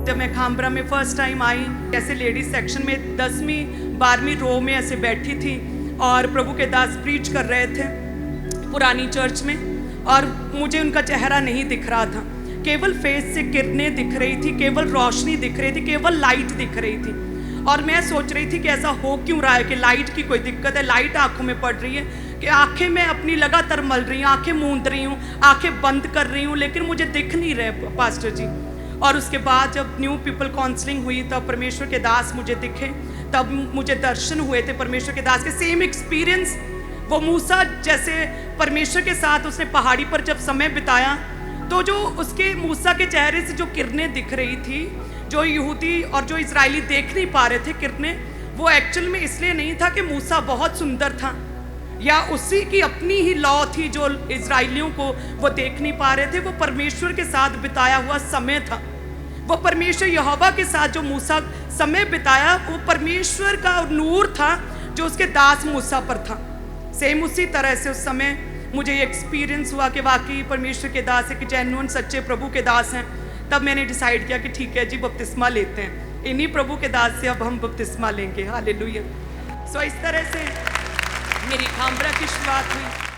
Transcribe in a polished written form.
जब मैं खामबरा में फर्स्ट टाइम आई, ऐसे लेडीज सेक्शन में 10वीं 12वीं रो में ऐसे बैठी थी और प्रभु के दास प्रीच कर रहे थे पुरानी चर्च में, और मुझे उनका चेहरा नहीं दिख रहा था, केवल फेस से किरणें दिख रही थी, केवल रोशनी दिख रही थी, केवल लाइट दिख रही थी। और मैं सोच रही थी कि ऐसा हो क्यों रहा है कि लाइट की कोई दिक्कत है, लाइट आंखों में पड़ रही है कि आंखें मैं अपनी लगातार मल रही हूँ, आंखें मूंद रही हूँ, आंखें बंद कर रही हूँ, लेकिन मुझे दिख नहीं रहे पास्टर जी। और उसके बाद जब न्यू पीपल काउंसलिंग हुई तब परमेश्वर के दास मुझे दिखे, तब मुझे दर्शन हुए थे परमेश्वर के दास के। सेम एक्सपीरियंस, वो मूसा जैसे परमेश्वर के साथ उसने पहाड़ी पर जब समय बिताया, तो जो उसके मूसा के चेहरे से जो किरणें दिख रही थी, जो यहूदी और जो इजरायली देख नहीं पा रहे थे किरणें, वो एक्चुअल में इसलिए नहीं था कि मूसा बहुत सुंदर था या उसी की अपनी ही लॉ थी जो इजरायलियों को वो देख नहीं पा रहे थे। वो परमेश्वर के साथ बिताया हुआ समय था, वो परमेश्वर यहोवा के साथ जो मूसा समय बिताया, वो परमेश्वर का नूर था जो उसके दास मूसा पर था। सेम उसी तरह से उस समय मुझे ये एक्सपीरियंस हुआ कि वाकई परमेश्वर के दास है, कि जेन्युइन सच्चे प्रभु के दास हैं। तब मैंने डिसाइड किया कि ठीक है जी, बपतिस्मा लेते हैं, इन्हीं प्रभु के दास से अब हम बपतिस्मा लेंगे। हालेलुया। सो इस तरह से मेरी खामबरा की शुरुआत हुई।